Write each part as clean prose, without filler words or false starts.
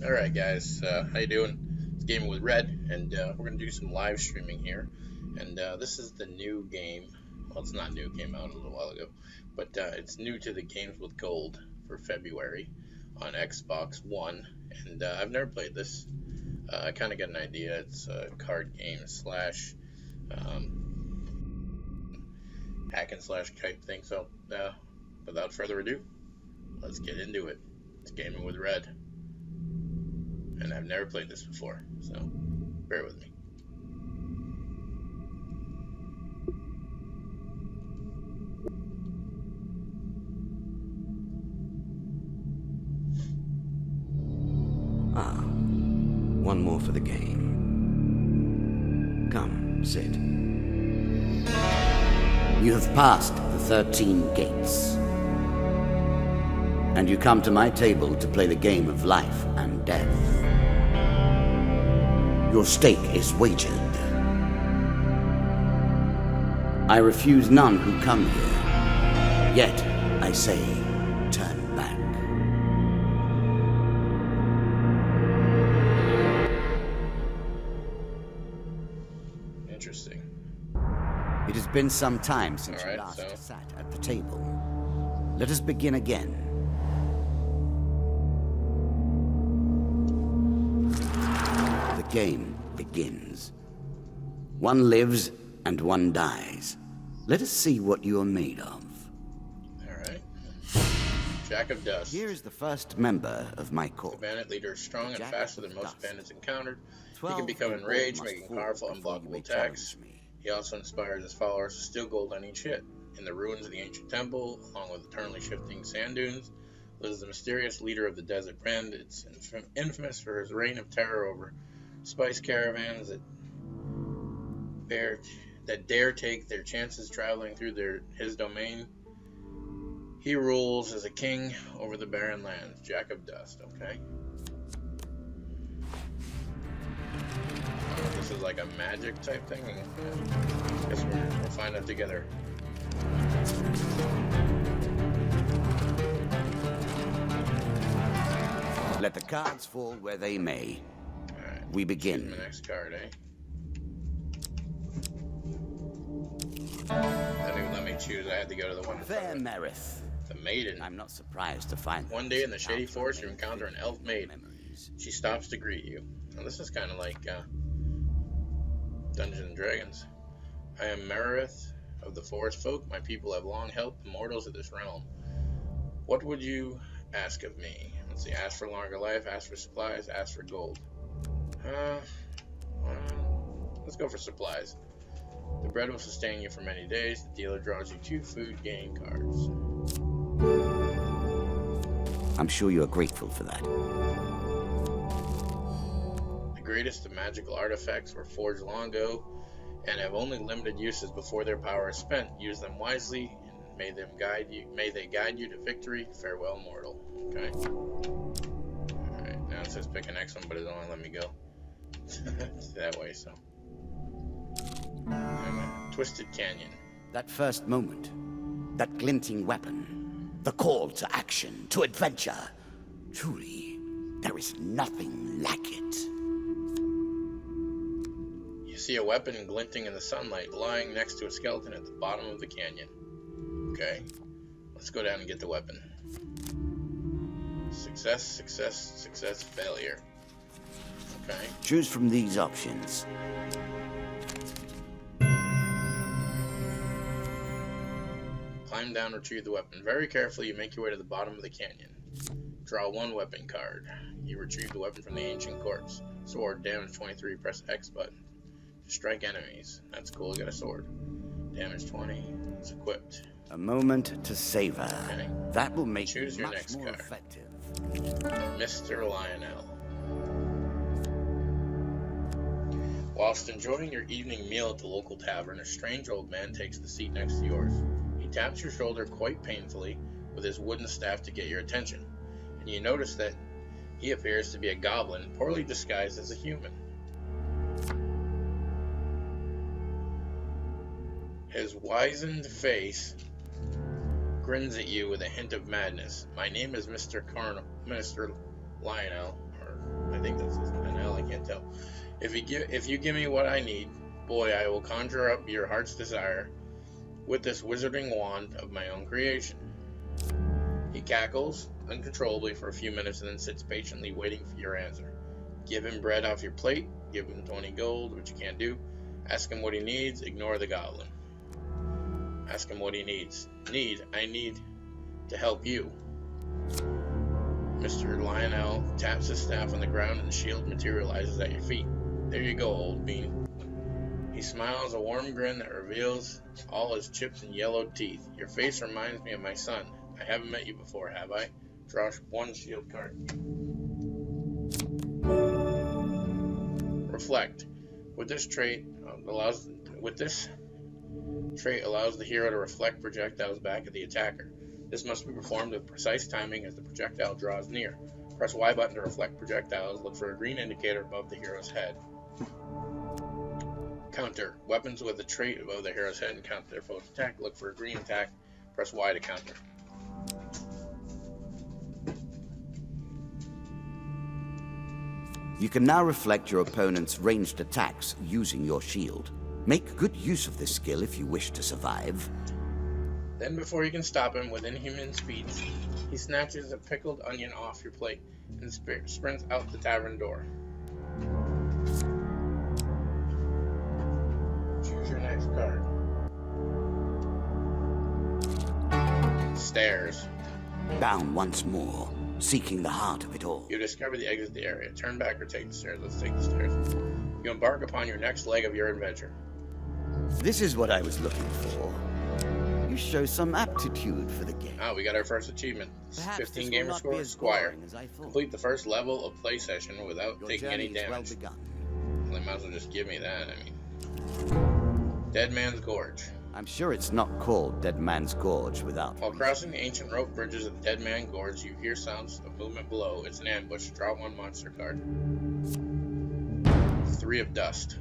Alright guys, how you doing? It's Gaming with Red, and we're going to do some live streaming here. And this is the new game. Well, it's not new, it came out a little while ago. But it's new to the Games with Gold for February on Xbox One. And I've never played this. I kind of got an idea. It's a card game slash hack and slash type thing. So without further ado, let's get into it. It's Gaming with Red. And I've never played this before, so bear with me. One more for the game. Come, sit. You have passed the 13 gates. And you come to my table to play the game of life and death. Your stake is wagered. I refuse none who come here. Yet, I say, turn back. Interesting. It has been some time since you Alright, last so sat at the table. Let us begin again. The game begins. One lives and one dies. Let us see what you are made of. Alright. Jack of Dust. Here is the first member of my The court. bandit leader is strong and Jack faster of than most Dust. bandits encountered. He 12 can become people enraged, must making fall powerful, before you unblockable may attacks. challenge me. He also inspires his followers to steal gold on each hit. In the ruins of the ancient temple, along with eternally shifting sand dunes, lives the mysterious leader of the desert band. It's infamous for his reign of terror over spice caravans that dare take their chances traveling through his domain. He rules as a king over the barren lands. Jack of Dust, okay? This is like a magic type thing. I guess we'll find out together. Let the cards fall where they may. Alright. We begin. My next card, eh? They didn't even let me choose. I had to go to the one in front Fair of it. Merith. The maiden. I'm not surprised to find One that day in the shady after forest, you many encounter an elf maiden. memories. She stops to greet you. Now, this is kind of like Dungeons and Dragons. I am Merith of the Forest Folk. My people have long helped the mortals of this realm. What would you ask of me? Let's see. Ask for longer life, ask for supplies, ask for gold. Let's go for supplies. The bread will sustain you for many days. The dealer draws you 2 food gain cards. I'm sure you are grateful for that. The greatest of magical artifacts were forged long ago and have only limited uses before their power is spent. Use them wisely, and may they guide you to victory. Farewell, mortal. Okay. Alright, now it says pick a next one, but it doesn't want to let me go. That way, so. Twisted Canyon. That first moment, that glinting weapon, the call to action, to adventure. Truly, there is nothing like it. You see a weapon glinting in the sunlight, lying next to a skeleton at the bottom of the canyon. Okay, let's go down and get the weapon. Success, success, success, failure. Okay. Choose from these options. Climb down, retrieve the weapon. Very carefully, you make your way to the bottom of the canyon. Draw 1 weapon card. You retrieve the weapon from the ancient corpse. Sword, damage 23, press X button. To strike enemies. That's cool, got a sword. Damage 20, it's equipped. A moment to savor. Okay. That will make Choose you your much next more card. effective. Mr. Lionel. Whilst enjoying your evening meal at the local tavern, a strange old man takes the seat next to yours. He taps your shoulder quite painfully with his wooden staff to get your attention, and you notice that he appears to be a goblin poorly disguised as a human. His wizened face grins at you with a hint of madness. My name is Mr. Lionel, or I think that's his NL, I can't tell. If you give me what I need, boy, I will conjure up your heart's desire with this wizarding wand of my own creation. He cackles uncontrollably for a few minutes and then sits patiently waiting for your answer. Give him bread off your plate, give him 20 gold, which you can't do. Ask him what he needs, ignore the goblin. Ask him what he needs. I need to help you. Mr. Lionel taps his staff on the ground and the shield materializes at your feet. There you go, old bean. He smiles a warm grin that reveals all his chipped and yellowed teeth. Your face reminds me of my son. I haven't met you before, have I? Draw one shield card. Reflect. This trait allows the hero to reflect projectiles back at the attacker. This must be performed with precise timing as the projectile draws near. Press Y button to reflect projectiles. Look for a green indicator above the hero's head. Counter. Weapons with a trait above the hero's head and counter their foe's attack. Look for a green attack. Press Y to counter. You can now reflect your opponent's ranged attacks using your shield. Make good use of this skill if you wish to survive. Then before you can stop him with inhuman speed, he snatches a pickled onion off your plate and sprints out the tavern door. Choose your next card. Stairs. Down once more, seeking the heart of it all. You discover the exit of the area. Turn back or take the stairs. Let's take the stairs. You embark upon your next leg of your adventure. This is what I was looking for. You show some aptitude for the game. Ah, we got our first achievement. Perhaps 15 this will gamer not score, be as Squire. boring as I thought. Complete the first level of play session without Your taking any journey is well damage. begun. Well, they might as well just give me that. Dead Man's Gorge. I'm sure it's not called Dead Man's Gorge without While crossing the ancient rope bridges of the Dead Man Gorge, you hear sounds of movement below. It's an ambush. Draw one monster card. 3 of Dust.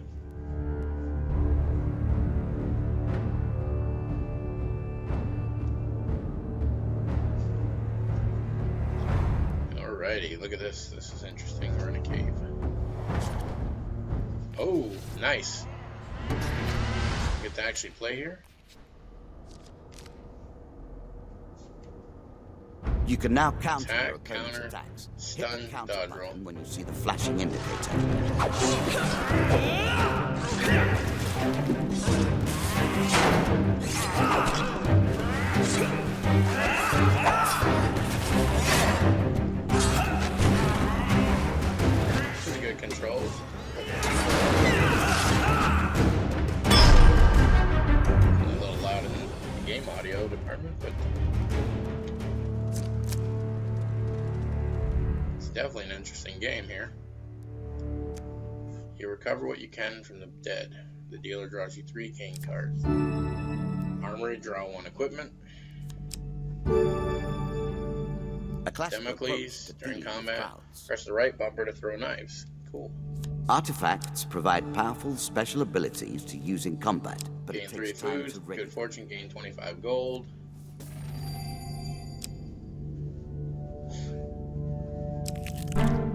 Alrighty, look at this. This is interesting. We're in a cave. Oh, nice. Get to actually play here. You can now counter Attack, your opponent's counter, attacks. stun, Hit the counter dodge button roll. when you see the flashing indicator. Pretty good controls. A little loud in the game audio department, but it's definitely an interesting game here. You recover what you can from the dead. The dealer draws you 3 cane cards. Armory, draw 1 equipment. A classic approach Damocles, to during dealing with combat, crowds. press the right bumper to throw knives. Cool. Artifacts provide powerful special abilities to use in combat, but Gain it 3 takes time food, to good ready. fortune, gain 25 gold.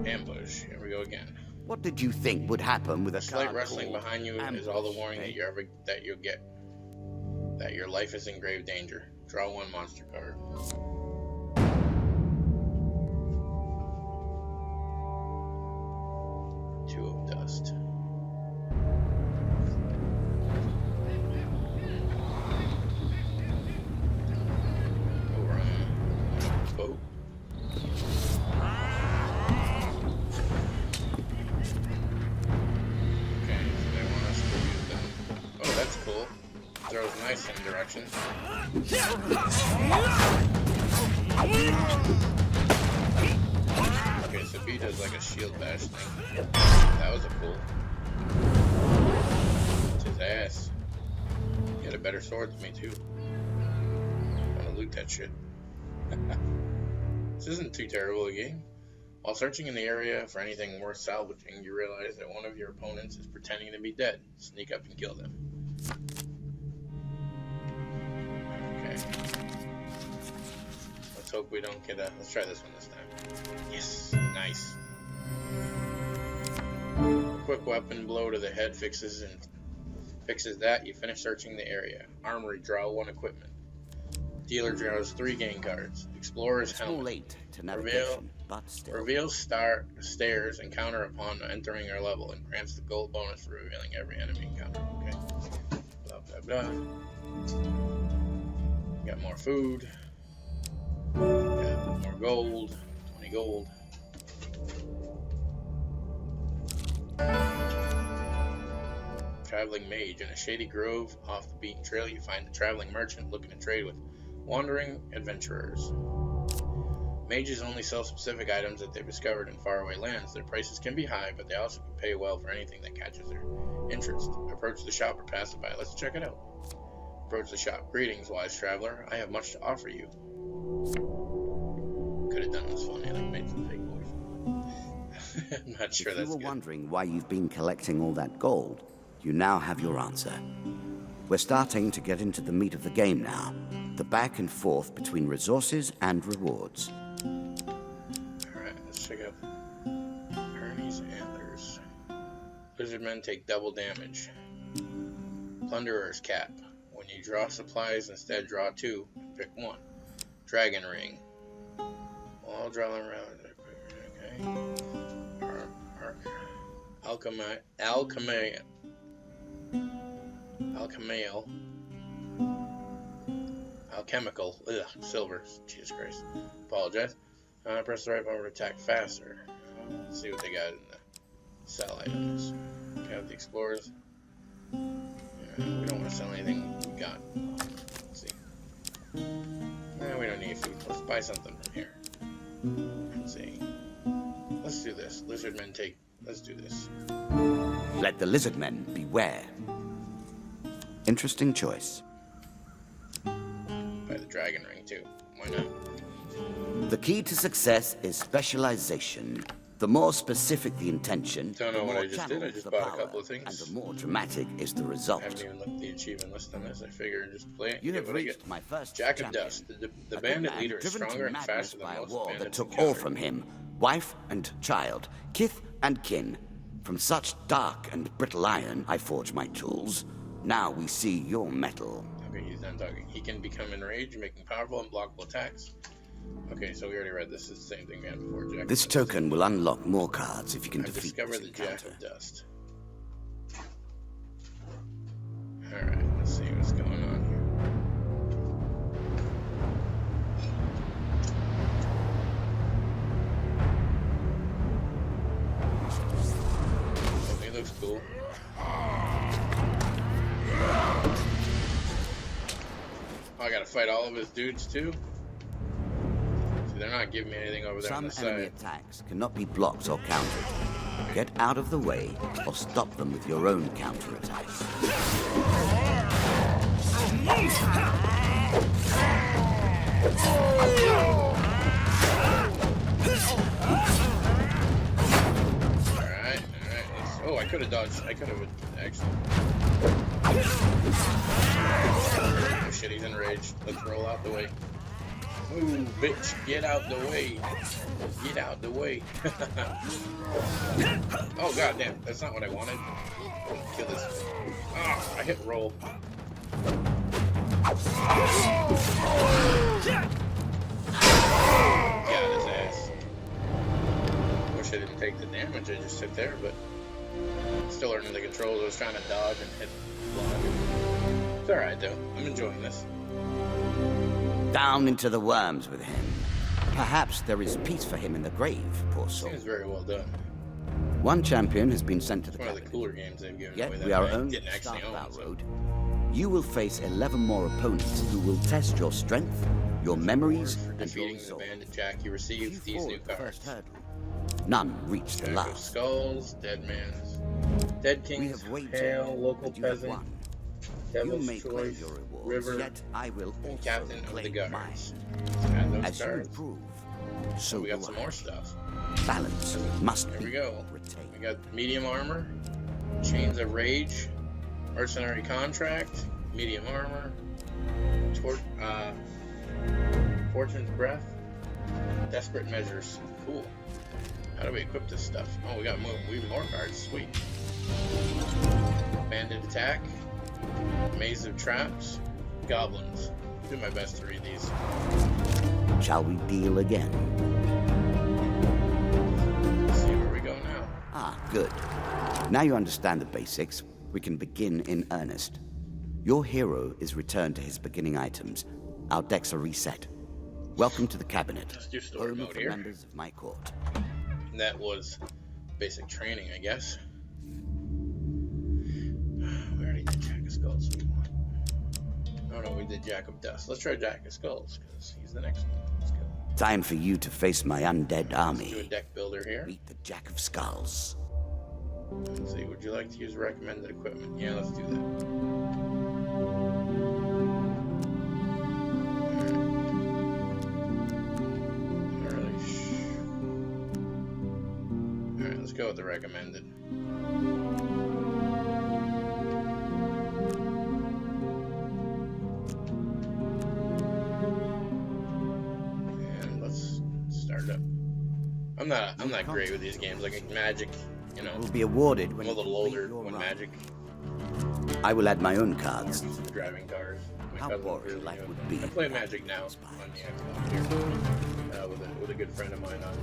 Ambush, here we go again. What did you think would happen with a A slight card rustling called behind you is ambush, all the warning eh? that you'll get. That your life is in grave danger. Draw 1 monster card. Two of Dust. Oh, we're on a boat. Okay, so they want us to use them. Oh, that's cool. Throws knives in directions. Okay, so B does like a shield bash thing. That was a cool. It's his ass. He had a better sword than me too. I'm gonna loot that shit. This isn't too terrible a game. While searching in the area for anything worth salvaging, you realize that one of your opponents is pretending to be dead. Sneak up and kill them. Okay. Let's hope we don't get a... Let's try this one this time. Yes! Nice. A quick weapon blow to the head fixes that. You finish searching the area. Armory, draw 1 equipment. Dealer draws 3 game cards. Explorer's It's too helmet. late to navigation, but still. Reveals stairs encounter upon entering your level and grants the gold bonus for revealing every enemy encounter. Okay. Blah blah blah. Got more food. Got more gold. 20 gold. Traveling mage. In a shady grove off the beaten trail, you find a traveling merchant looking to trade with wandering adventurers. Mages only sell specific items that they've discovered in faraway lands. Their prices can be high, but they also can pay well for anything that catches their interest. Approach the shop or pass it by. Let's check it out. Approach the shop. Greetings, wise traveler. I have much to offer you. Could have done this funny, like made some fake voice. I'm not sure if that's you were good. wondering why you've been collecting all that gold, you now have your answer. We're starting to get into the meat of the game now. The back and forth between resources and rewards. Alright, let's check out Ernie's Antlers. Lizardmen take double damage. Plunderer's Cap. When you draw supplies, instead draw 2 and pick 1. Dragon Ring. All draw around. Okay. Alchemical. Ugh, silver. Jesus Christ. Apologize. Press the right button to attack faster. Let's see what they got in the sell items. We have the explorers. We don't want to sell anything we got. Let's see. We don't need food. Let's buy something from here. Let's see. Let's do this. Lizardmen take. Let's do this. Let the lizardmen beware. Interesting choice. Buy the dragon ring too. Why not? The key to success is specialization. The more specific the intention, Don't know the what more I just did. I channeled just the bought a power, couple of and things. the more dramatic is the I result. haven't even looked at the achievement list on this. I figured just play it. You get have what I reached get. my first Jack of champion. Dust. The A good bandit man leader is driven to stronger and madness faster than by a most war that bandits took all encountered. from him, wife and child, kith and kin. From such dark and brittle iron I forge my tools. Now we see your metal. Okay, he's done talking. He can become enraged, making powerful and blockable attacks. Okay, so we already read this. It's the same thing we had before, Jack. This token will unlock more cards if you can I've defeat discovered this the Jack encounter. of Dust. Alright, let's see what's going on here. Oh, he looks cool. Oh, I gotta fight all of his dudes too? See, they're not giving me anything over there on Some the enemy side. attacks cannot be blocked or countered. Get out of the way or stop them with your own counterattacks. Alright. Oh, I could have dodged. I could have actually. Oh shit, he's enraged. Let's roll out the way. Ooh, bitch, get out the way. Get out the way. Oh, goddamn. That's not what I wanted. Kill this. Ah, I hit roll. Got his ass. Wish I didn't take the damage I just took there, but still learning the controls. I was trying to dodge and hit block. It's alright, though. I'm enjoying this. Down into the worms with him. Perhaps there is peace for him in the grave, poor soul. Seems very well done. One champion has been sent to It's the one of the capital. cooler games they've given Yet away we that are I only didn't at the actually start of our own. So. road. You will face 11 more opponents who will test your strength, your memories, For and your defeating the resolve. bandit Jack, you You receive these new fought the cards. first hurdle. None reach the Jack of last. Skulls, Dead Man's, Dead We King's have waited, Pale, Local and you have Peasant, won. You Devil's may claim Choice, your rewards, River, yet I will and also Captain of the claim Guards. mine. Add those As you cards. improve, so We got do some I. more stuff. Balance must There be we go. retained. We got medium armor, Chains of Rage, Mercenary Contract, medium armor, Fortune's Breath, Desperate Measures. Cool. How do we equip this stuff? Oh, we got more cards. Sweet. Bandit attack. Maze of traps. Goblins. Do my best to read these. Shall we deal again? Let's see where we go now. Ah, good. Now you understand the basics, we can begin in earnest. Your hero is returned to his beginning items. Our decks are reset. Welcome to the cabinet. Let's do story Home mode of the here. members of my court. And that was basic training, I guess. We already did Jack of Skulls. Oh no, we did Jack of Dust. Let's try Jack of Skulls, because he's the next one. Let's go. Time for you to face my undead Let's do a army. deck builder here. Meet the Jack of Skulls. Let's see, would you like to use recommended equipment? Yeah, let's do that. Alright, let's go with the recommended. And let's start up. I'm not great with these games, like Magic, you know. Will be awarded I'm when a you little complete older your when run. Magic. I will add my own cards. Driving cars. My How cousin boring really life knew. would be I play without Magic now those on vibes. the Xbox here with a good friend of mine on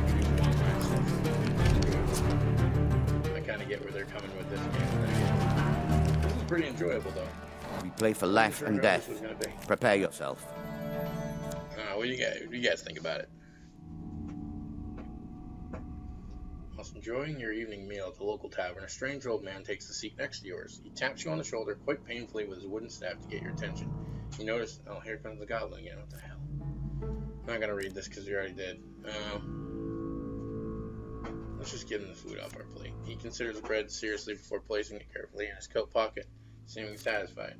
YouTube online stuff. I kind of get where they're coming with this game. This is pretty enjoyable though. We play for life Sure and how death. this was gonna be. Prepare yourself. What do you guys think about it? Whilst enjoying your evening meal at the local tavern, a strange old man takes the seat next to yours. He taps you on the shoulder quite painfully with his wooden staff to get your attention. You notice, oh, here comes the goblin again. What the hell? I'm not gonna read this because we already did. Let's just give him the food off our plate. He considers the bread seriously before placing it carefully in his coat pocket, seeming satisfied.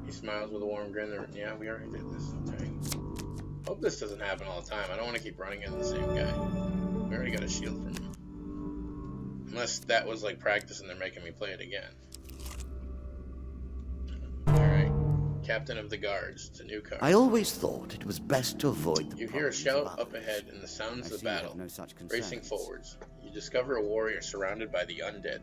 He smiles with a warm grin. Yeah, we already did this. Okay. Hope this doesn't happen all the time. I don't want to keep running into the same guy. We already got a shield from him. Unless that was like practice and they're making me play it again. Alright. Captain of the Guards. It's a new card. I always thought it was best to avoid the You hear a problems shout of up others. ahead and the sounds I of see you have battle. no such concerns. Racing forwards. You discover a warrior surrounded by the undead.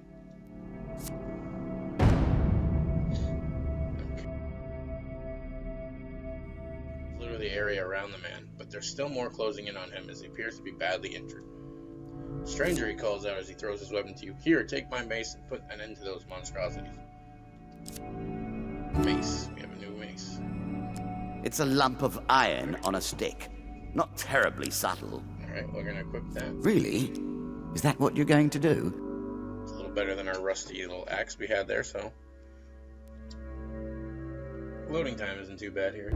The area around the man, but there's still more closing in on him as he appears to be badly injured. Stranger, he calls out as he throws his weapon to you. Here, take my mace and put an end to those monstrosities. Mace. We have a new mace. It's a lump of iron on a stick. Not terribly subtle. Alright, we're gonna equip that. Really? Is that what you're going to do? It's a little better than our rusty little axe we had there, so. Loading time isn't too bad here.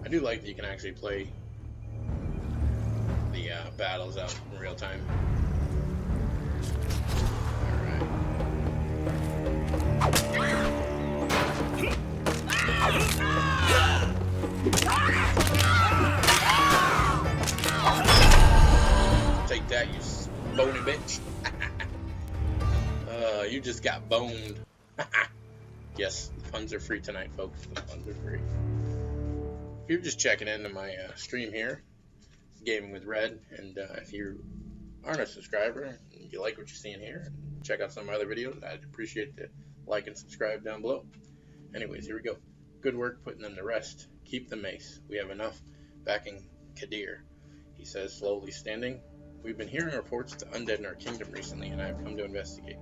I do like that you can actually play the battles out in real time. Take that, you bony bitch. You just got boned. Yes, the puns are free tonight, folks. The puns are free. If you're just checking into my stream here, Gaming with Red, and if you aren't a subscriber and you like what you're seeing here, check out some of my other videos, I'd appreciate the like and subscribe down below. Anyways, here we go. Good work putting them to rest. Keep the mace. We have enough backing Kadir, he says, slowly standing. We've been hearing reports of the undead in our kingdom recently, and I have come to investigate.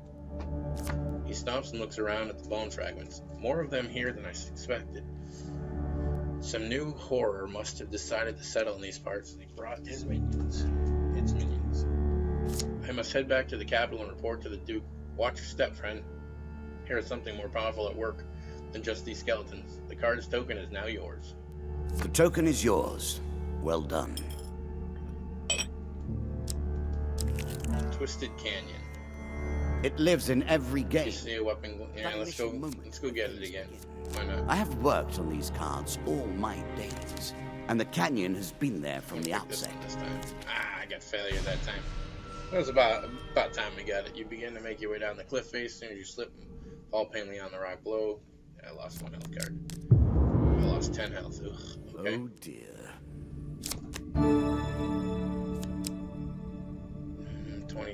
He stops and looks around at the bone fragments. More of them here than I suspected. Some new horror must have decided to settle in these parts, and he brought his minions. Its minions. I must head back to the capital and report to the Duke. Watch your step, friend. Here is something more powerful at work than just these skeletons. The card's token is now yours. The token is yours. Well done. Twisted Canyon. It lives in every You game. see a weapon? Yeah, let's go get it again. Why not? I have worked on these cards all my days, and the canyon has been there from the Pick this outset. one this time. I got failure that time. It was about time we got it. You begin to make your way down the cliff face. As soon as you slip and fall painfully on the rock below. I lost 1 health card. I lost 10 health. Ugh. Okay. Oh dear.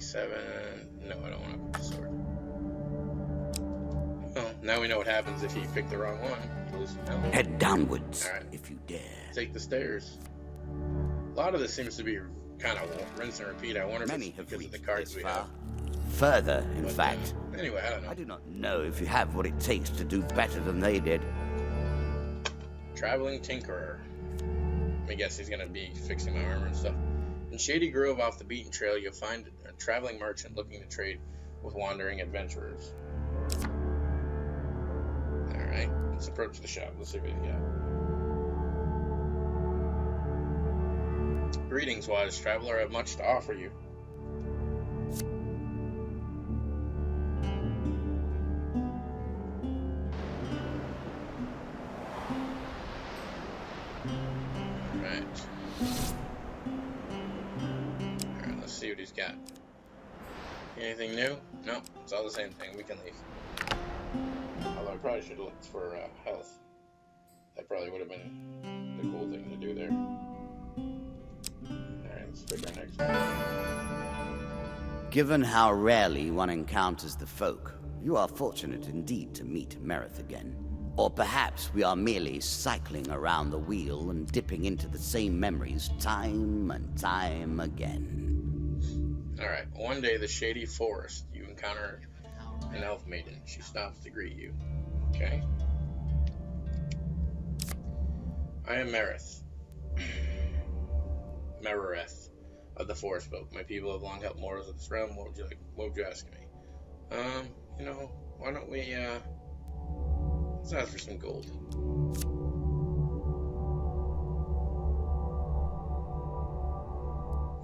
27. No, I don't want to put the sword. Well, now we know what happens if you pick the wrong one. You lose your health. Head downwards, All right. if you dare. Take the stairs. A lot of this seems to be kind of rinse and repeat. I wonder if Many it's have because of the reached cards this we far. have. Further, in But, fact. anyway, I don't know. I do not know if you have what it takes to do better than they did. Traveling Tinkerer. I guess he's going to be fixing my armor and stuff. In Shady Grove off the beaten trail, you'll find a traveling merchant looking to trade with wandering adventurers. Alright, let's approach the shop. Let's see what we got. Greetings, wise traveler. I have much to offer you. Alright, let's see what he's got. Anything new? No, it's all the same thing. We can leave. Although I probably should have looked for health. That probably would have been the cool thing to do there. Alright, let's pick our next one. Given how rarely one encounters the folk, you are fortunate indeed to meet Merith again. Or perhaps we are merely cycling around the wheel and dipping into the same memories time and time again. Alright, one day the shady forest, you encounter an elf maiden. She stops to greet you. Okay. I am Merith. Merith of the Forest Folk. My people have long helped mortals of this realm. What would you ask me? You know, why don't we, let's ask for some gold.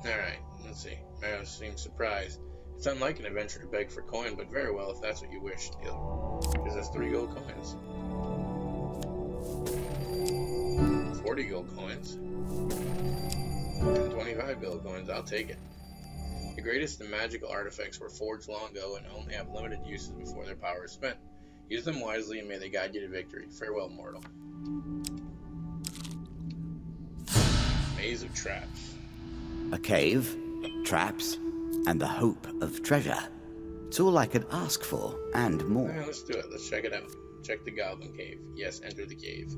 Alright, let's see. Merith seems surprised. It's unlike an adventure to beg for coin, but very well if that's what you wish. Because that's 3 gold coins. 40 gold coins. And 25 gold coins, I'll take it. The greatest and magical artifacts were forged long ago and only have limited uses before their power is spent. Use them wisely and may they guide you to victory. Farewell, mortal. Maze of traps. A cave, traps, and the hope of treasure. It's all I could ask for, and more. Yeah, let's do it. Let's check it out. Check the Goblin Cave. Yes, enter the cave.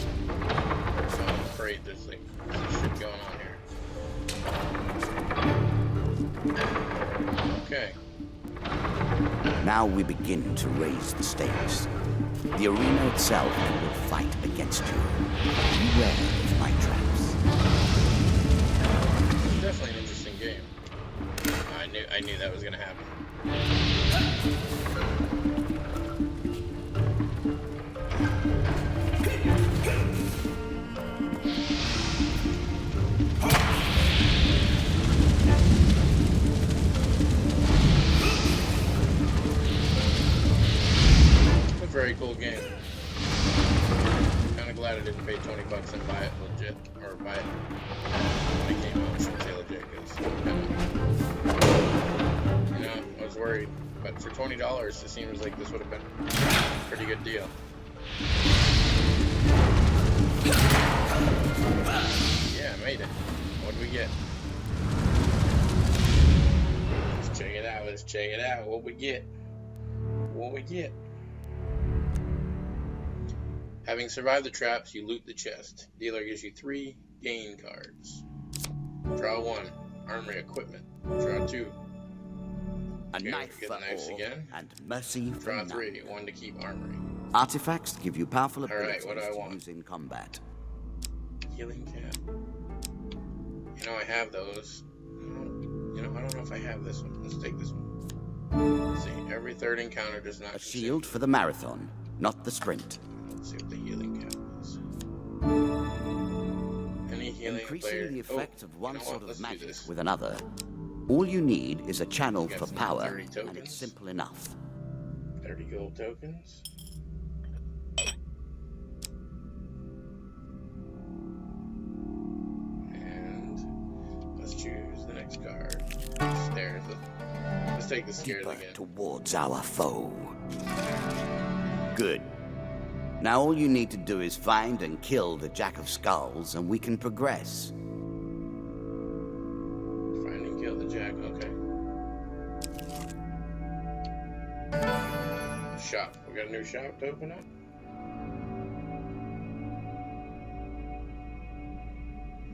I'm afraid there's like shit going on here. Okay. Now we begin to raise the stakes. The arena itself will fight against you. Beware of my traps. Definitely an interesting game. I knew that was gonna happen. It's a very cool game. Kinda glad I didn't pay 20 bucks and buy it legit, or buy it when it came out. I shouldn't say legit, because you know, I was worried. But for $20, it seems like this would have been a pretty good deal. Yeah, I made it. What do we get? Let's check it out. Let's check it out. What we get? What we get? Having survived the traps, you loot the chest. Dealer gives you 3 gain cards. Draw 1. Armory equipment. Draw 2. A Okay, knife get for knives all, again. and mercy for Draw none. 3. 1 to keep armory. Artifacts give you powerful All right, abilities what do I to want? use in combat. Healing cap. You know, I have those. You know, I don't know if I have this one. Let's take this one. Let's see. Every third encounter does not A consume. shield for the marathon, not the sprint. Let's see what the healing cap is. Any healing Increasing player. the effect of one you know sort what? of Let's do magic this. with another. All you need is a channel Got for some power, 30 and tokens. it's simple enough. 30 gold tokens. And let's choose the next card. Stairs. Let's take the stairs Deeper again. towards our foe. Good. Now all you need to do is find and kill the Jack of Skulls, and we can progress. Find and kill the Jack, okay. Shop. We got a new shop to open up?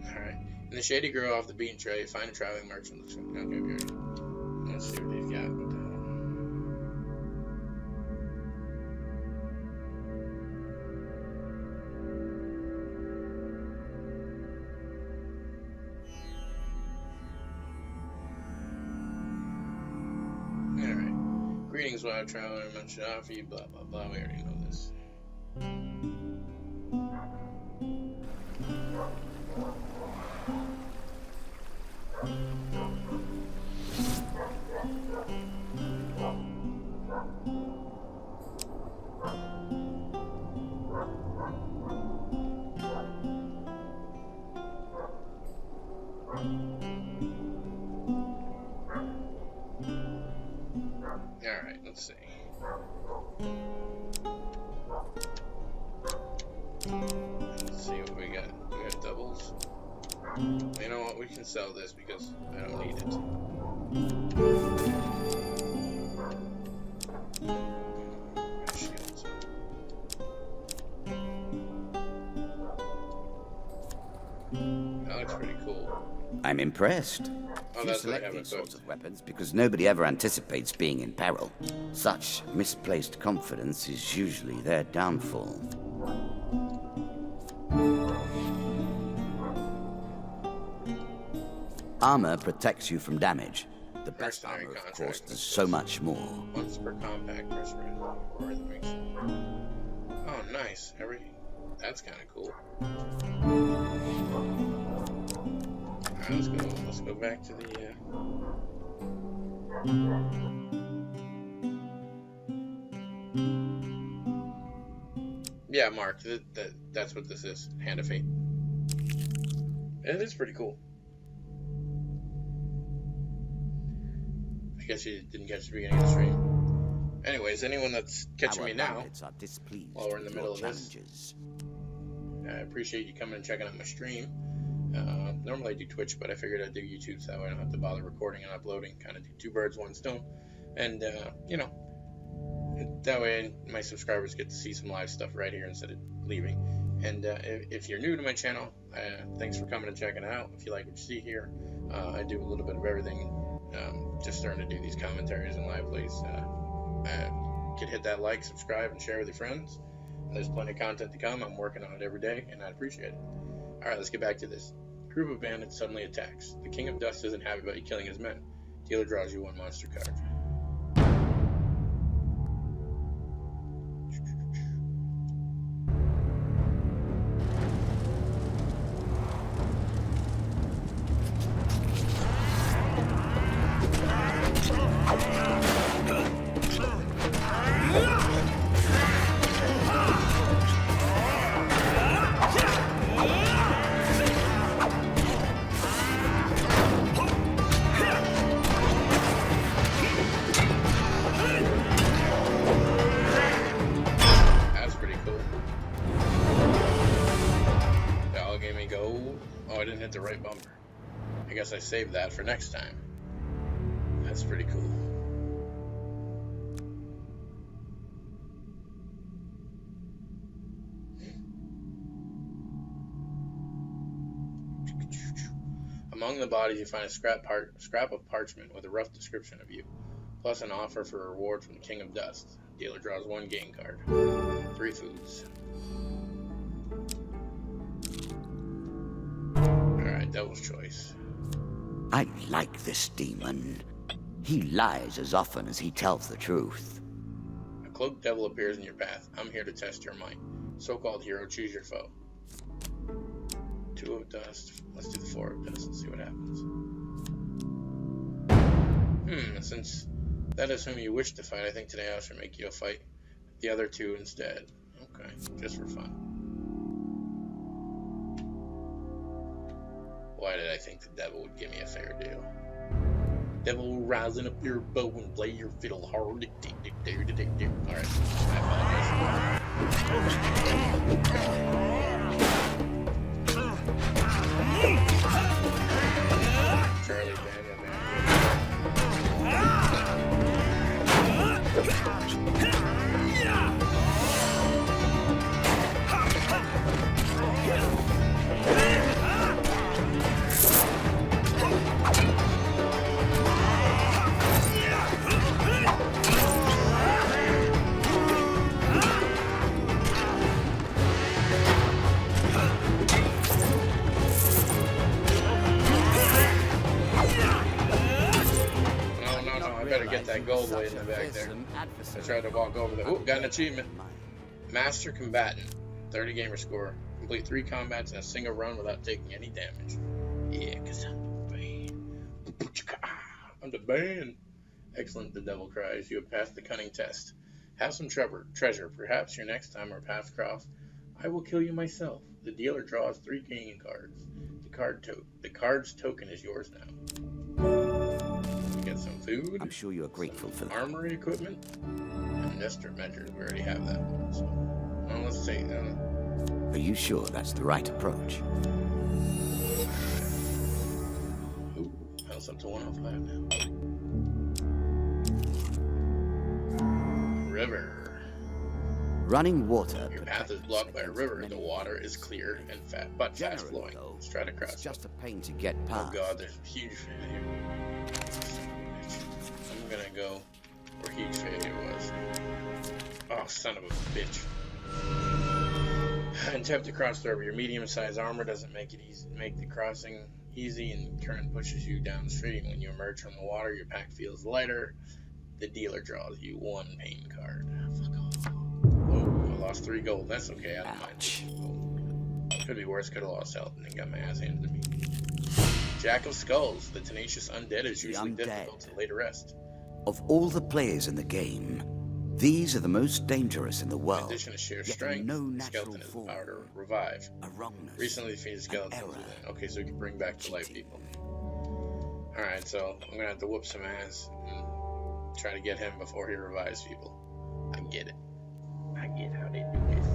Alright. In the Shady Grove off the beaten trail, you find a traveling merchant. Okay, we already. Let's see what he's got. What the hell? Alright. Greetings, wild traveler. I'm much to offer you, blah, blah, blah. We already know this. Alright, let's see. Let's see what we got. We got doubles. You know what? We can sell this because I don't need it. Shields. That looks pretty cool. I'm impressed. Oh, You that's what I select have these equipped. sorts of weapons because nobody ever anticipates being in peril. Such misplaced confidence is usually their downfall. Armor protects you from damage. The best Mercenary armor, of contract. course, does so much more. Once per compact press rate. Or that makes. Oh, nice. That's kind of cool. Alright, let's go back to the. Yeah, Mark. That's what this is. Hand of Fate. It is pretty cool. I guess you didn't catch the beginning of the stream. Anyways, anyone that's catching me now, Are displeased while we're in the with middle your of this, challenges. I appreciate you coming and checking out my stream. Normally I do Twitch, but I figured I'd do YouTube so that way I don't have to bother recording and uploading. Kind of do two birds, one stone. And, you know, that way my subscribers get to see some live stuff right here instead of leaving. And if you're new to my channel, thanks for coming and checking it out. If you like what you see here, I do a little bit of everything. Just starting to do these commentaries and live plays. You can hit that like, subscribe, and share with your friends. There's plenty of content to come. I'm working on it every day, and I appreciate it. Alright, let's get back to this. A group of bandits suddenly attacks. The King of Dust isn't happy about you killing his men. Dealer draws you one monster card. That's pretty cool. That all gave me gold. Oh, I didn't hit the right bumper. I guess I saved that for next time. That's pretty cool. Among the bodies, you find a scrap of parchment with a rough description of you, plus an offer for a reward from the King of Dust. Dealer draws one game card. 3 foods. Alright, devil's choice. I like this demon. He lies as often as he tells the truth. A cloaked devil appears in your path. I'm here to test your might. So-called hero, choose your foe. 2 of dust. Let's do the 4 of dust and see what happens. Since that is whom you wish to fight, I think today I should make you a fight the other 2 instead. Okay, just for fun. Why did I think the devil would give me a fair deal? Devil, rising up your bow and play your fiddle hard. Alright, I apologize. Charlie Daniel, man. Get that gold way in the back there. I tried to walk over there. Ooh, got an achievement. Master Combatant. 30 gamer score. Complete 3 combats in a single run without taking any damage. Yeah, because I'm the man. I'm the man. Excellent, the devil cries. You have passed the cunning test. Have some treasure. Perhaps your next time our paths cross, I will kill you myself. The dealer draws 3 gaming cards. The card's token is yours now. Get some food. I'm sure you are grateful for that. Armory equipment and Nestor measures. We already have that. So, well, let's see. Are you sure that's the right approach? Ooh, health's up to 105 now. River. Running water. Your path is blocked by a river. The water is clear and fast flowing. Straight across. It's just a pain to get past. Oh god, there's a huge fan here. I'm gonna go where huge failure was. Oh, son of a bitch. Attempt to cross the river. Your medium-sized armor doesn't make the crossing easy, and current pushes you downstream. When you emerge from the water, your pack feels lighter. The dealer draws you 1 pain card. Fuck off. Oh, I lost 3 gold. That's okay. I don't mind. Could be worse. Could have lost health and then got my ass handed to me. Jack of Skulls. The tenacious undead is usually difficult to lay to rest. Of all the players in the game, these are the most dangerous in the world. In addition to sheer strength, the skeleton has the power to revive. Recently defeated skeletons. Okay, so we can bring back to life people. Alright, so I'm gonna have to whoop some ass and try to get him before he revives people. I get it. I get how they do this.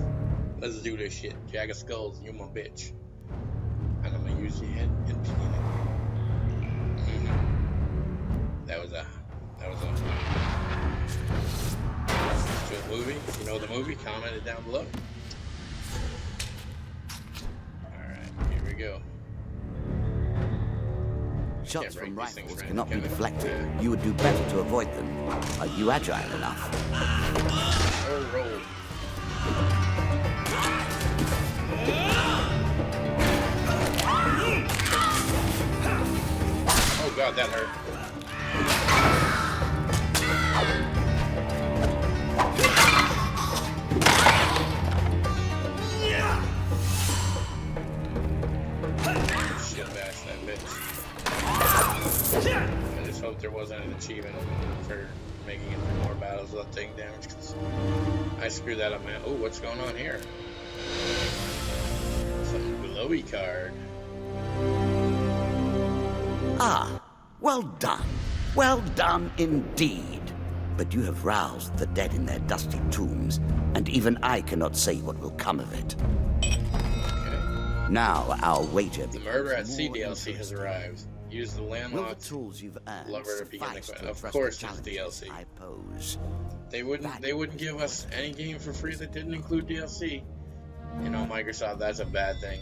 Let's do this shit. Jack of Skulls, you my bitch. And I'm gonna use your head and pin it. That was a movie. If you know the movie, comment it down below. Alright, here we go. Shots from rifles cannot be deflected. You would do better to avoid them. Are you agile enough? Roll. Oh god, that hurt. Shit bash that bitch. I just hope there wasn't an achievement for making it through more battles without taking damage, because I screwed that up, man. Oh, what's going on here? Some glowy card. Ah, well done. Well done indeed. But you have roused the dead in their dusty tombs, and even I cannot say what will come of it. Okay. Now our wager. The Murder at Sea DLC has arrived. Use the landlocked tools you've earned lover to begin the quest. Of course, it's DLC. I pose. They wouldn't give us any game for free that didn't include DLC. You know, Microsoft, that's a bad thing.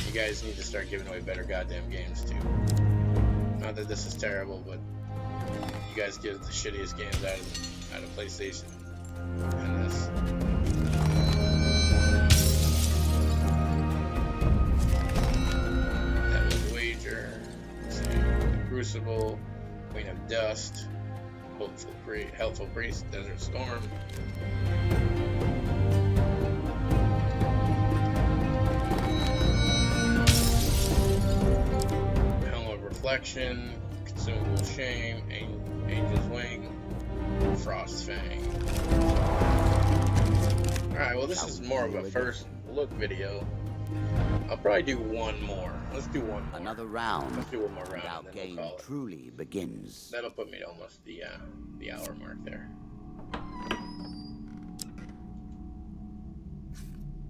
You guys need to start giving away better goddamn games too. Not that this is terrible, but you guys give the shittiest games out of PlayStation. And this. Devil's Wager. Let's see. Crucible. Queen of Dust. Helpful Priest. Desert Storm. Helm of Reflection. Consumable Shame. Angel's Wing. Frost Fang. Alright, well this is more of a first look video I'll probably do one more. Let's do one more. Another round. Let's do one more round, and our and then game we'll call it. truly begins. That'll put me to almost the hour mark there.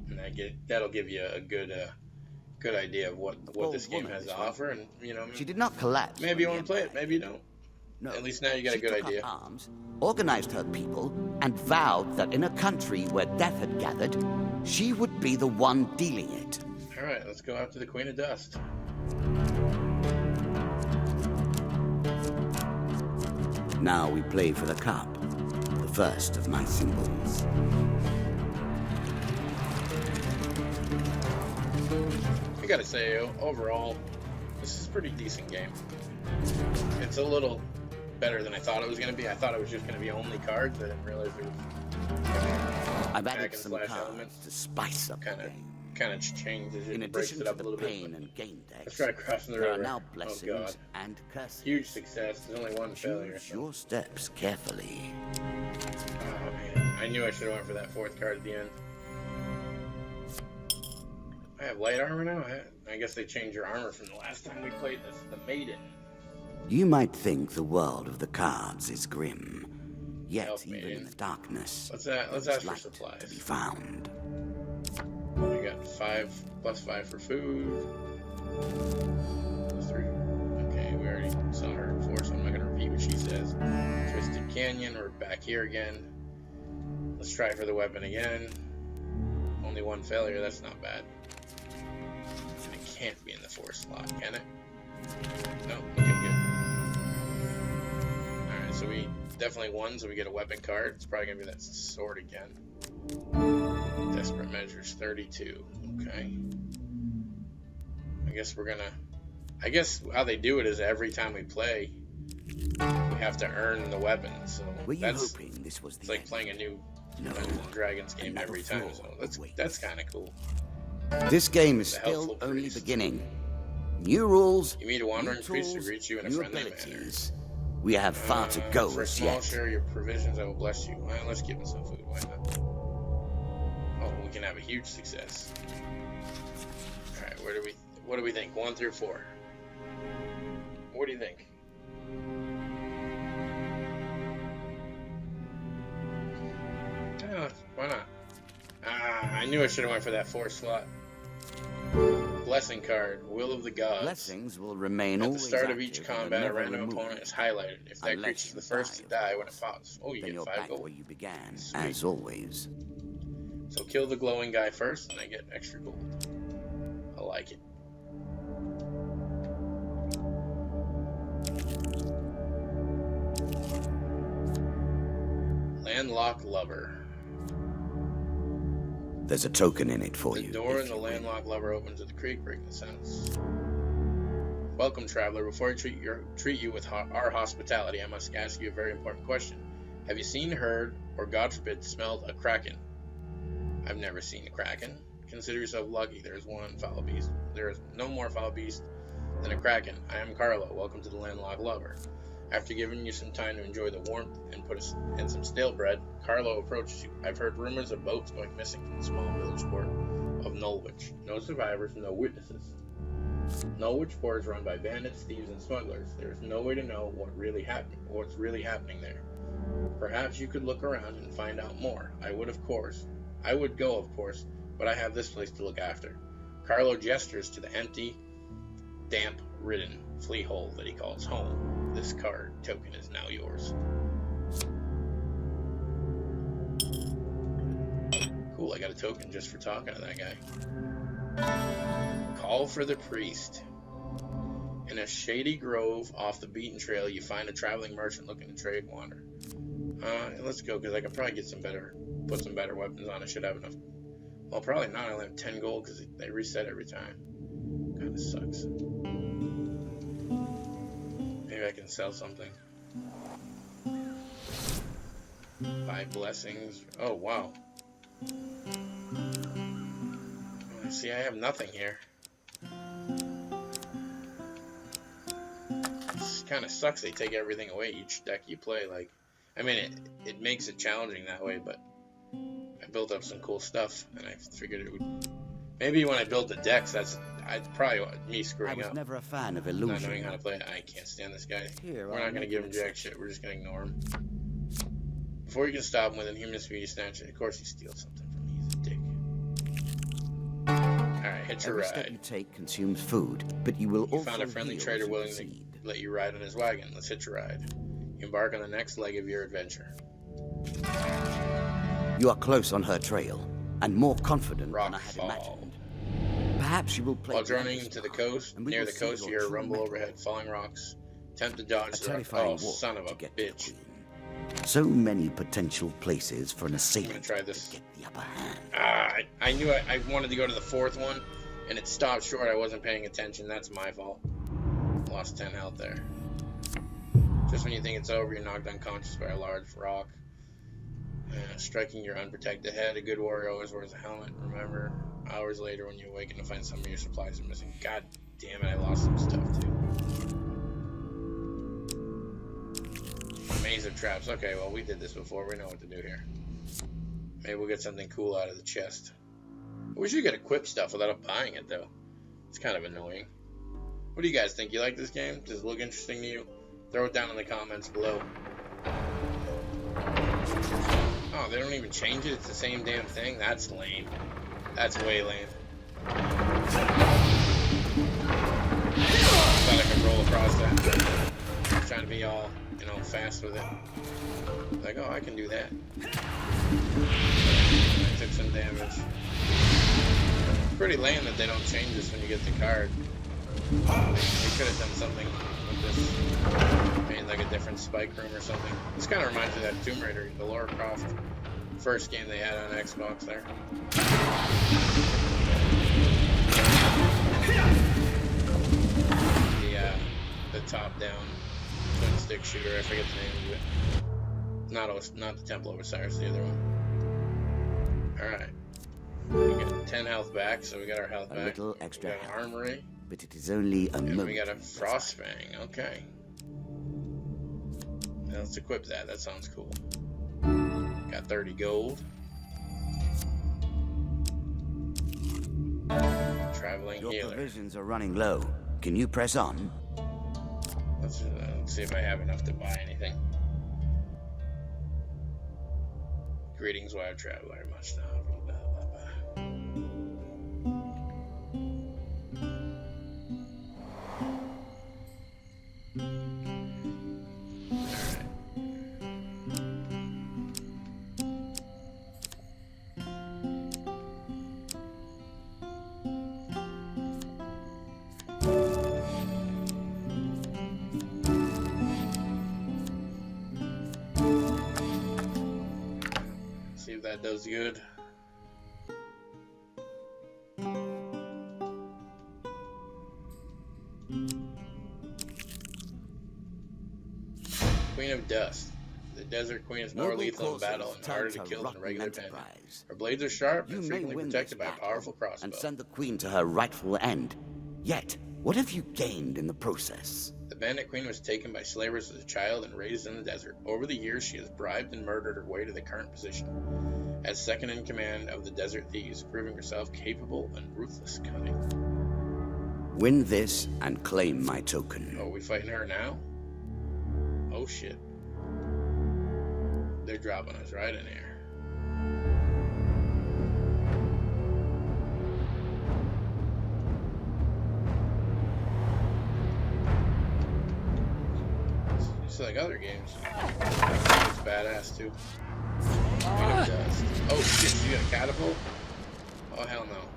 And that'll give you a good idea of what this game has to offer, and you know. She did not collapse. Maybe you want to play it, maybe you don't. No. At least now you got a good She took idea. Her arms, organized her people, and vowed that in a country where death had gathered, she would be the one dealing it. All right, let's go after the Queen of Dust. Now we play for the cup, the first of my symbols. I gotta say, overall, this is a pretty decent game. It's a little better than I thought it was gonna be. I thought it was just gonna be only cards. I didn't realize it was. I've added some cards elements to spice up the game. Kind of changes it, In breaks addition it to up a the little pain bit. and gain Let's decks, try crossing the there river. are now Oh blessings god, and curses. huge success. There's only one failure. Choose your steps carefully. Oh man, I knew I should have went for that fourth card at the end. I have light armor now. I guess they changed your armor from the last time we played this. The Maiden. You might think the world of the cards is grim, yet Help me, even in Ian. the darkness, Let's there's ask for light supplies. to be found. We got 5+5 for food. +3. Okay, we already saw her before, so I'm not gonna repeat what she says. Twisted Canyon. We're back here again. Let's try for the weapon again. Only one failure. That's not bad. It can't be in the 4 slot, can it? No. Okay, good. Alright, so we definitely won, so we get a weapon card. It's probably gonna be that sword again. Desperate Measures 32. Okay. I guess how they do it is every time we play, we have to earn the weapon. So Were you hoping this was it's the like end? playing a new No. Dungeons and Dragons game Another every time. floor So awaits. that's kind of cool. This game is The still helpful only priest. beginning. New rules, You meet a wandering new priest who tools, greets you in a new friendly abilities. We have far to go For a as small yet. share of your provisions, I will bless you. Well, let's give him some food. Why not? Oh, we can have a huge success. All right, what do we think? 1 through 4. What do you think? Oh, why not? I knew I should have went for that 4 slot. Blessing card, Will of the Gods. Blessings will remain At the always start of each active and combat, a never random removed. opponent is highlighted. If that Unless creature is you the first to die, die when it pops, oh, you Then get you're 5 back gold. where you began, Sweet. as always. So kill the glowing guy first, and I get extra gold. I like it. Landlocked Lover. There's a token in it for The you. door if in the you win. landlocked lover opens at the creek, breaking the silence. Welcome, traveler. Before I treat you with our hospitality, I must ask you a very important question. Have you seen, heard, or God forbid, smelled a kraken? I've never seen a kraken. Consider yourself lucky. There is one foul beast. There is no more foul beast than a kraken. I am Carlo. Welcome to the landlocked lover. After giving you some time to enjoy the warmth and put in some stale bread, Carlo approaches you. I've heard rumors of boats going missing from the small village port of Norwich. No survivors, no witnesses. Norwich port is run by bandits, thieves, and smugglers. There is no way to know what's really happening there. Perhaps you could look around and find out more. I would go, of course, but I have this place to look after. Carlo gestures to the empty, damp-ridden flea hole that he calls home. This card token is now yours. Cool, I got a token just for talking to that guy. Call for the priest. In a shady grove off the beaten trail, you find a traveling merchant looking to trade water. Let's go, because I can probably put some better weapons on. I should have enough. Well, probably not. I only have 10 gold because they reset every time. Kind of sucks. Maybe I can sell something. 5 blessings. Oh, wow. See, I have nothing here. This kind of sucks. They take everything away each deck you play. Like, I mean, it makes it challenging that way, but I built up some cool stuff, and I figured it would Maybe when I build the decks, that's probably me I screwing was up. never a fan of Not illusion. knowing how to play it. I can't stand this guy. Here, We're I'll not gonna make give an him jack exception. shit. We're just gonna ignore him. Before you can stop him with inhuman speed, you snatch it. Of course, he steals something from me. He's a dick. Alright, hitch a Every step you ride. take consumes food, but you will You also found a friendly heal trader as you willing to proceed. let you ride on his wagon. Let's hitch a ride. You embark on the next leg of your adventure. You are close on her trail, and more confident than I had Rockfall. imagined. Perhaps you will play While the journeying others to the now, coast, and we near will the see coast, you your hear a true rumble mettle. overhead, falling rocks. Attempt to dodge A the rock. terrifying Oh, walk son of to a get to the bitch. queen. So many potential places for an assailant try this. to get the upper hand. I knew I wanted to go to the fourth one, and it stopped short. I wasn't paying attention. That's my fault. Lost 10 health there. Just when you think it's over, you're knocked unconscious by a large rock. Striking your unprotected head. A good warrior always wears a helmet. Remember, hours later when you awaken to find some of your supplies are missing. God damn it, I lost some stuff too. Maze of traps. Okay, well, we did this before. We know what to do here. Maybe we'll get something cool out of the chest. I wish you could equip stuff without buying it, though. It's kind of annoying. What do you guys think? You like this game? Does it look interesting to you? Throw it down in the comments below. Oh, they don't even change it? It's the same damn thing? That's lame. That's way lame. Thought I could roll across that. I was trying to be all, you know, fast with it. Like, oh, I can do that. I took some damage. It's pretty lame that they don't change this when you get the card. They could have done something with this. Made like a different spike room or something. This kind of reminds me of that Tomb Raider, the Lara Croft first game they had on Xbox there. The top-down twin stick shooter. I forget the name of it. Not the Temple of Osiris, the other one. All right. We got 10 health back, so we got our health A back. little extra We got an health. armory, But it is only a and moment. we got a Frostfang. Okay. Now let's equip that. That sounds cool. Got 30 gold. Traveling Your healer. provisions are running low. Can you press on? Let's see if I have enough to buy anything. Greetings, wild traveler. Much now. Blah, blah, blah. See if that does good. Queen of Dust. The Desert Queen is more Noble lethal in courses battle and turn harder to to kill than rotten regular bandits. enterprise. Her blades are sharp You and may frequently win protected this by a battle powerful crossbow. and send the queen to her rightful end. Yet, what have you gained in the process? The Bandit Queen was taken by slavers as a child and raised in the desert. Over the years, she has bribed and murdered her way to the current position as second in command of the Desert Thieves, proving herself capable and ruthless cunning. Win this and claim my token. Oh, are we fighting her now? Oh shit. They're dropping us right in here. Just like other games. It's badass too. Queen of Dust. Oh shit, she got a catapult? Oh hell no.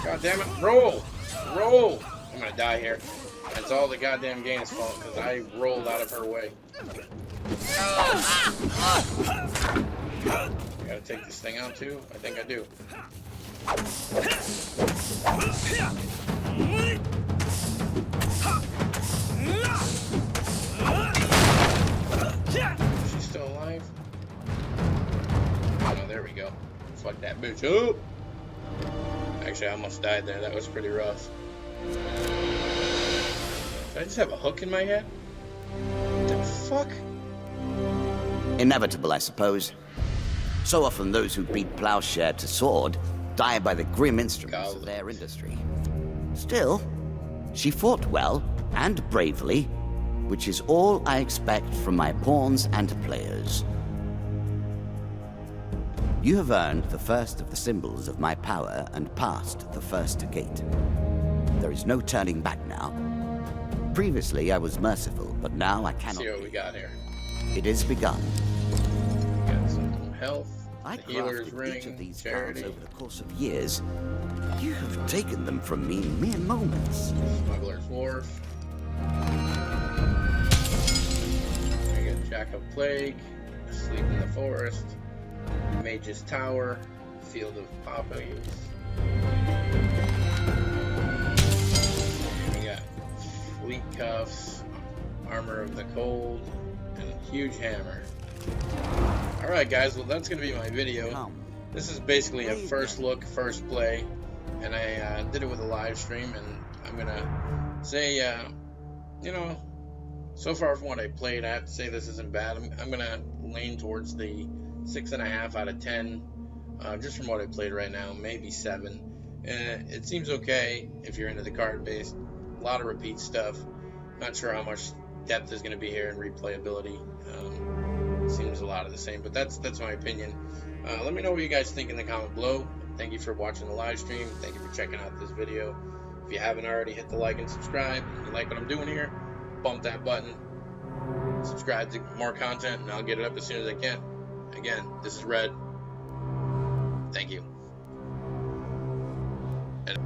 God damn it, roll! Roll! I'm gonna die here. It's all the goddamn game's fault because I rolled out of her way. Gotta take this thing out too? I think I do. She's still alive? Oh, there we go. Fuck that bitch up! Actually, I almost died there. That was pretty rough. Did I just have a hook in my head? What the fuck? Inevitable, I suppose. So often those who beat plowshare to sword die by the grim instruments of their industry. Still, she fought well and bravely, which is all I expect from my pawns and players. You have earned the first of the symbols of my power and passed the first gate. There is no turning back now. Previously, I was merciful, but now I cannot. See what we got here. It is begun. Got some health. I The healer's crafted ring. each of these Charity. cards over the course of years. You have taken them from me in mere moments. Smuggler's Wharf. We got Jack of Plague. Sleep in the Forest. Mage's Tower. Field of Poppies. We got Fleet Cuffs. Armor of the Cold. And a huge hammer. Alright guys, well that's going to be my video. Come. This is basically a first look, first play, and I did it with a live stream, and I'm going to say, you know, so far from what I played, I have to say this isn't bad. I'm going to lean towards the 6.5 out of 10, just from what I played right now, maybe 7. It seems okay if you're into the card-based, a lot of repeat stuff. Not sure how much depth is going to be here and replayability. Seems a lot of the same, but that's my opinion. Let me know what you guys think in the comment below. Thank you for watching the live stream. Thank you for checking out this video. If you haven't already, hit the like and subscribe. If you like what I'm doing here, bump that button. Subscribe to more content, and I'll get it up as soon as I can. Again, this is Red. Thank you. And